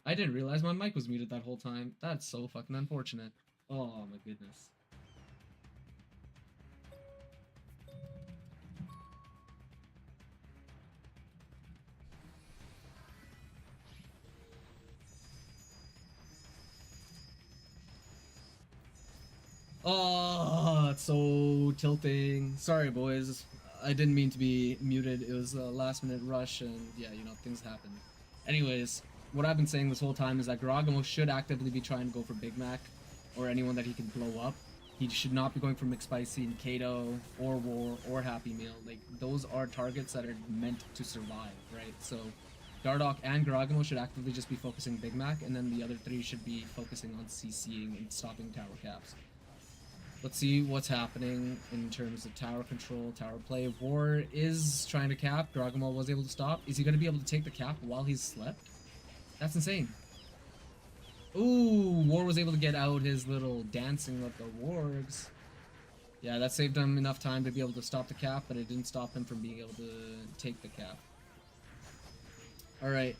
I didn't realize my mic was muted that whole time. That's so fucking unfortunate. Oh my goodness. Oh, it's so tilting. Sorry, boys. I didn't mean to be muted. It was a last-minute rush, and yeah, you know, things happen. Anyways, what I've been saying this whole time is that Garagamo should actively be trying to go for Big Mac, or anyone that he can blow up. He should not be going for McSpicy and Kato, or War, or Happy Meal. Like, those are targets that are meant to survive, right? So, Dardoch and Garagamo should actively just be focusing Big Mac, and then the other three should be focusing on CCing and stopping tower caps. Let's see what's happening in terms of tower control, tower play. War is trying to cap. Garagamo was able to stop. Is he going to be able to take the cap while he's slept? That's insane. Ooh, War was able to get out his little dancing with the wargs. Yeah, that saved him enough time to be able to stop the cap, but it didn't stop him from being able to take the cap. Alright.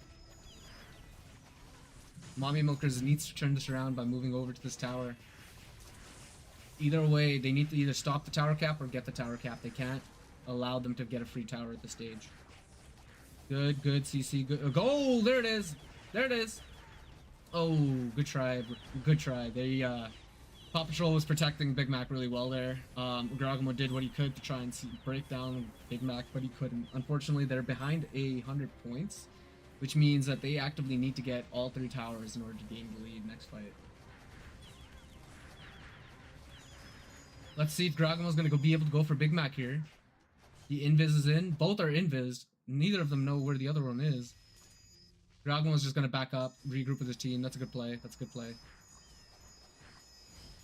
Mommy Milkers needs to turn this around by moving over to this tower. Either way, they need to either stop the tower cap or get the tower cap. They can't allow them to get a free tower at this stage. Good, good, CC, good. Goal! There it is! There it is! Oh, good try. Good try. They, Paw Patrol was protecting Big Mac really well there. Garagamo did what he could to try and break down Big Mac, but he couldn't. Unfortunately, they're behind 100 points, which means that they actively need to get all 3 towers in order to gain the lead next fight. Let's see if Garagamo's gonna be able to go for Big Mac here. The invis is in. Both are invis. Neither of them know where the other one is. Garagamo's just gonna back up, regroup with his team. That's a good play. That's a good play.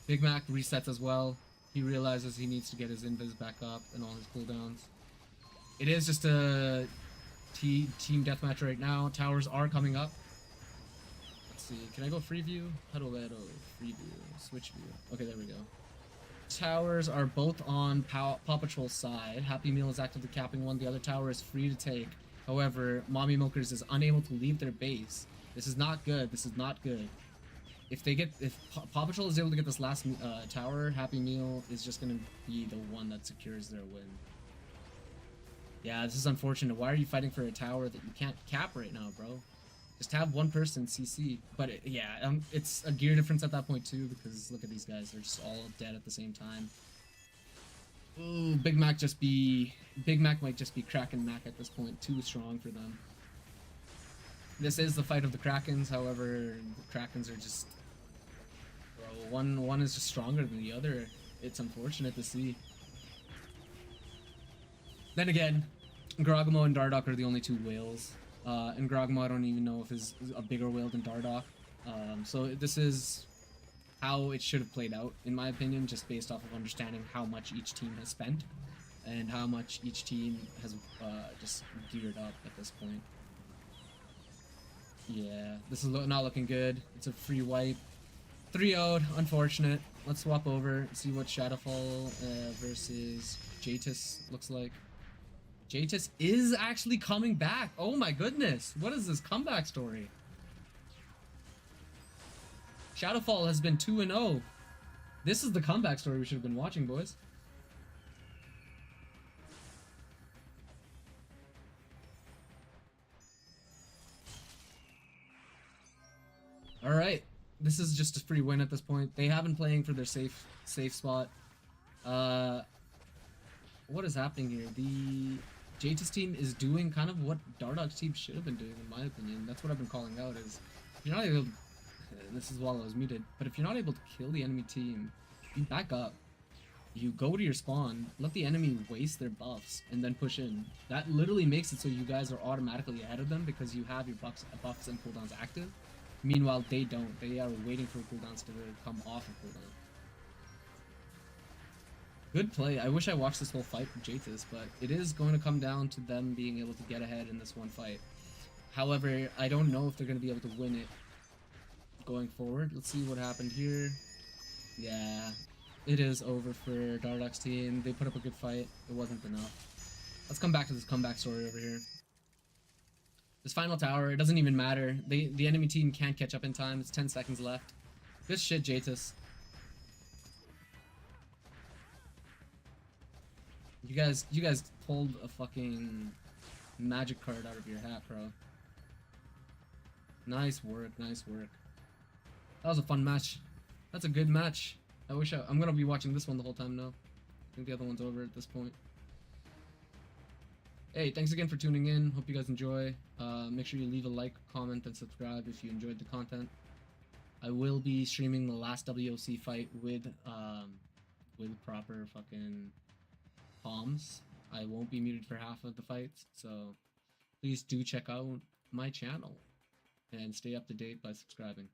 Big Mac resets as well. He realizes he needs to get his invis back up and all his cooldowns. It is just a team deathmatch right now. Towers are coming up. Let's see. Can I go free view? How do I free view? Switch view. Okay, there we go. Towers are both on Paw Patrol's side. Happy Meal is actively capping one. The other tower is free to take. However, Mommy Milkers is unable to leave their base. This is not good. This is not good. If Paw Patrol is able to get this last tower, Happy Meal is just going to be the one that secures their win. Yeah, this is unfortunate. Why are you fighting for a tower that you can't cap right now, bro? Just have one person CC. But it's a gear difference at that point too, because look at these guys. They're just all dead at the same time. Ooh, Big Mac might just be Kraken Mac at this point. Too strong for them. This is the fight of the Krakens, however, the Krakens are just... Bro, one is just stronger than the other. It's unfortunate to see. Then again, Garagamo and Dardoch are the only 2 whales. And Garagamo, I don't even know if is a bigger whale than Dardoch. So this is how it should have played out, in my opinion, just based off of understanding how much each team has spent and how much each team has just geared up at this point. Yeah, this is not looking good. It's a free wipe. 3-0'd, unfortunate. Let's swap over, see what Shadowfall versus Jatus looks like. Jatus is actually coming back. Oh my goodness. What is this comeback story? Shadowfall has been 2-0. This is the comeback story we should have been watching, boys. Alright. This is just a free win at this point. They have been playing for their safe spot. What is happening here? The Jatus team is doing kind of what Dardoch's team should have been doing, in my opinion. That's what I've been calling out, is if you're not able to, this is while I was muted, but if you're not able to kill the enemy team, you back up. You go to your spawn, let the enemy waste their buffs, and then push in. That literally makes it so you guys are automatically ahead of them because you have your buffs and cooldowns active. Meanwhile, they don't. They are waiting for cooldowns to come off of cooldown. Good play. I wish I watched this whole fight from Jatus, but it is going to come down to them being able to get ahead in this one fight. However, I don't know if they're going to be able to win it going forward. Let's see what happened here. Yeah, it is over for Dardoch's team. They put up a good fight. It wasn't enough. Let's come back to this comeback story over here. This final tower, it doesn't even matter. The enemy team can't catch up in time. It's 10 seconds left. Good shit, Jatus. You guys pulled a fucking magic card out of your hat, bro. Nice work, nice work. That was a fun match. That's a good match. I'm gonna be watching this one the whole time now. I think the other one's over at this point. Hey, thanks again for tuning in. Hope you guys enjoy. Make sure you leave a like, comment, and subscribe if you enjoyed the content. I will be streaming the last WOC fight with proper fucking palms. I won't be muted for half of the fights, so please do check out my channel and stay up to date by subscribing.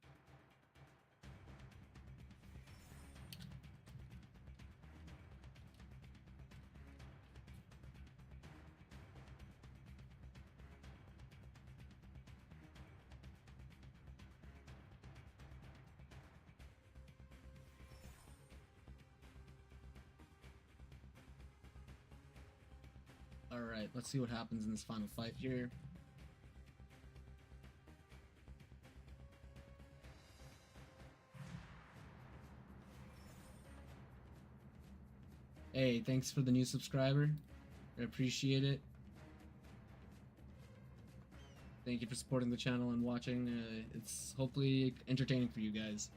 Alright, let's see what happens in this final fight here. Hey, thanks for the new subscriber. I appreciate it. Thank you for supporting the channel and watching. It's hopefully entertaining for you guys.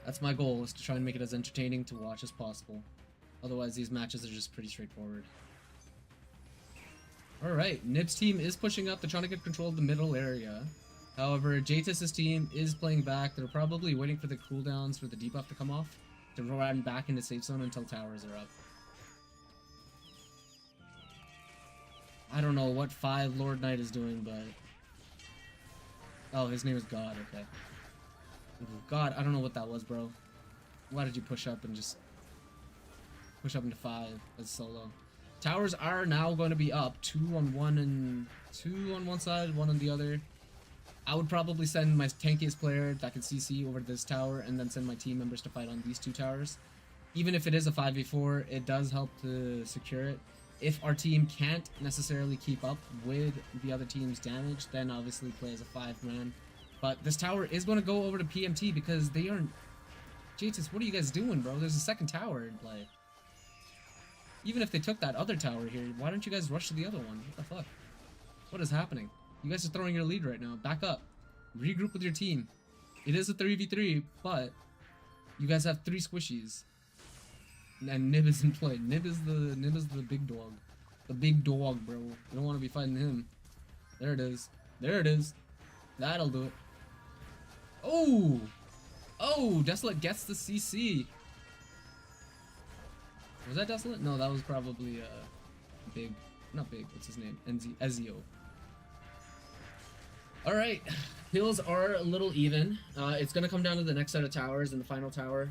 That's my goal, is to try and make it as entertaining to watch as possible. Otherwise, these matches are just pretty straightforward. Alright, Nib's team is pushing up. They're trying to get control of the middle area. However, Jatus' team is playing back. They're probably waiting for the cooldowns for the debuff to come off to run back into safe zone until towers are up. I don't know what 5 Lord Knight is doing, but... Oh, his name is God, okay. God, I don't know what that was, bro. Why did you push up and just... push up into 5 as solo? Towers are now going to be up. 2 on one and 2 on one side, 1 on the other. I would probably send my tankiest player that can CC over to this tower and then send my team members to fight on these 2 towers. Even if it is a 5v4, it does help to secure it. If our team can't necessarily keep up with the other team's damage, then obviously play as a 5-man. But this tower is going to go over to PMT because they aren't... Jesus, what are you guys doing, bro? There's a second tower in play. Even if they took that other tower here, why don't you guys rush to the other one? What the fuck? What is happening? You guys are throwing your lead right now. Back up. Regroup with your team. It is a 3v3, but you guys have 3 squishies. And Nib is in play. Nib is the big dog. The big dog, bro. You don't want to be fighting him. There it is. There it is. That'll do it. Oh! Oh! Desolate gets the CC. Was that Desolate? No, that was probably Big. Not Big. What's his name? Ezio. Alright. Hills are a little even. It's going to come down to the next set of towers and the final tower.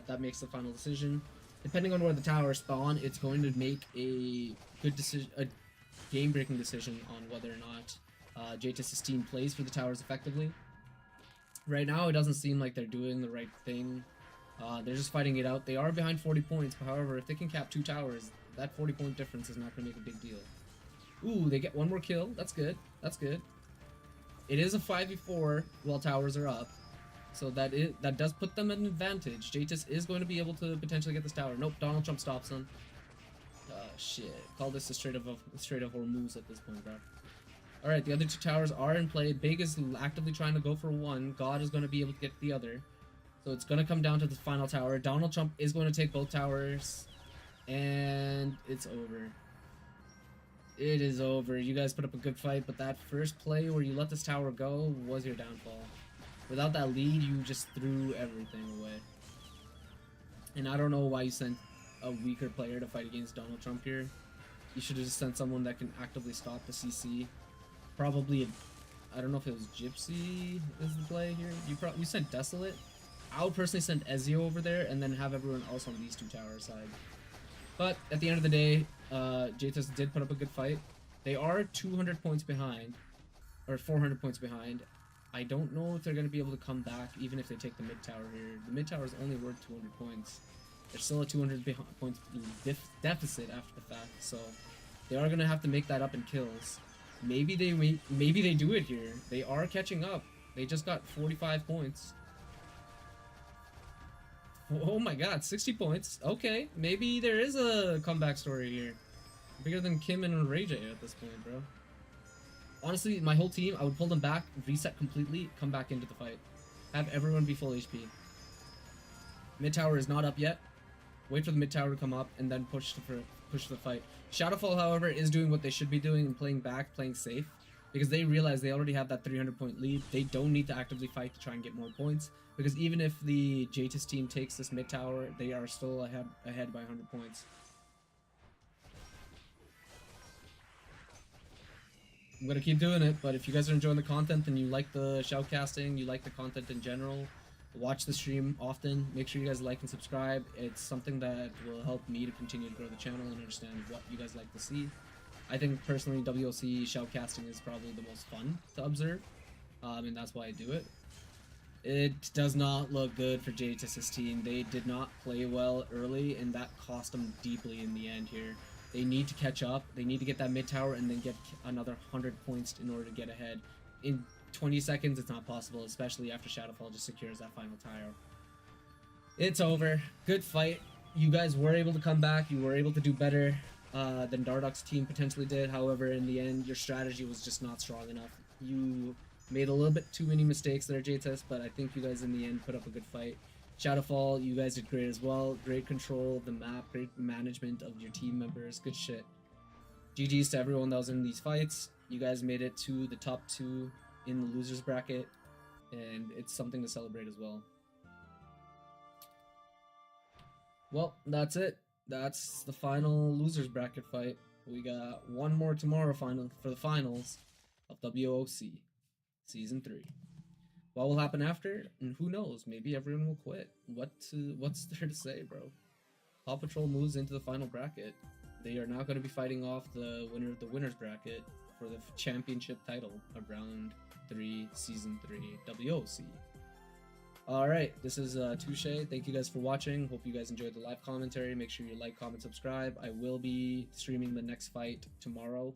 That makes the final decision. Depending on where the towers spawn, it's going to make a good decision, a game-breaking decision on whether or not Jatus' team plays for the towers effectively. Right now, it doesn't seem like they're doing the right thing. They're just fighting it out. They are behind 40 points, but however, if they can cap 2 towers, that 40-point difference is not going to make a big deal. Ooh, they get 1 more kill. That's good. That's good. It is a 5v4 while towers are up. So that does put them at an advantage. Jatus is going to be able to potentially get this tower. Nope, Donald Trump stops him. Shit. Call this a straight up Hormuz at this point, bro. Alright, the other 2 towers are in play. Big is actively trying to go for 1. God is going to be able to get the other. So it's going to come down to the final tower. Donald Trump is going to take both towers. And it's over. It is over. You guys put up a good fight, but that first play where you let this tower go was your downfall. Without that lead, you just threw everything away. And I don't know why you sent a weaker player to fight against Donald Trump here. You should have just sent someone that can actively stop the CC. Probably, I don't know if it was Gypsy is the play here. You sent Desolate. I would personally send Ezio over there and then have everyone else on these 2 tower side. But at the end of the day, Jatus did put up a good fight. They are 200 points behind, or 400 points behind. I don't know if they're going to be able to come back, even if they take the mid tower here. The mid tower is only worth 200 points. They're still a 200 points deficit after the fact, so they are going to have to make that up in kills. Maybe they do it here. They are catching up. They just got 45 points. Oh my god, 60 points. Okay, maybe there is a comeback story here. Bigger than Kim and Ray J at this point, bro. Honestly, my whole team, I would pull them back, reset completely, come back into the fight. Have everyone be full HP. Mid tower is not up yet. Wait for the mid tower to come up and then push the fight. Shadowfall, however, is doing what they should be doing and playing back, playing safe, because they realize they already have that 300-point lead. They don't need to actively fight to try and get more points, because even if the Jatus team takes this mid tower, they are still ahead by 100 points. I'm gonna keep doing it, but if you guys are enjoying the content and you like the shoutcasting, you like the content in general, watch the stream often, make sure you guys like and subscribe. It's something that will help me to continue to grow the channel and understand what you guys like to see. I think personally WOC shoutcasting is probably the most fun to observe, and that's why I do it. It does not look good for Jatus' team. They did not play well early, and that cost them deeply in the end here. They need to catch up. They need to get that mid tower and then get another 100 points in order to get ahead. In 20 seconds, it's not possible, especially after Shadowfall just secures that final tower. It's over. Good fight. You guys were able to come back. You were able to do better than Dardock's team potentially did. However, in the end, your strategy was just not strong enough. You made a little bit too many mistakes there, JTS, but I think you guys in the end put up a good fight. Shadowfall, you guys did great as well. Great control of the map, great management of your team members. Good shit. GG's to everyone that was in these fights. You guys made it to the top 2 in the losers bracket, and it's something to celebrate as well. Well, that's it. That's the final losers bracket fight. We got one more tomorrow for the finals of WOC Season 3. What will happen after? And who knows? Maybe everyone will quit. What's there to say, bro? Paw Patrol moves into the final bracket. They are now going to be fighting off the winner of the winners bracket for the championship title of Round 3, Season 3, WOC. Alright, this is Touche. Thank you guys for watching. Hope you guys enjoyed the live commentary. Make sure you like, comment, subscribe. I will be streaming the next fight tomorrow.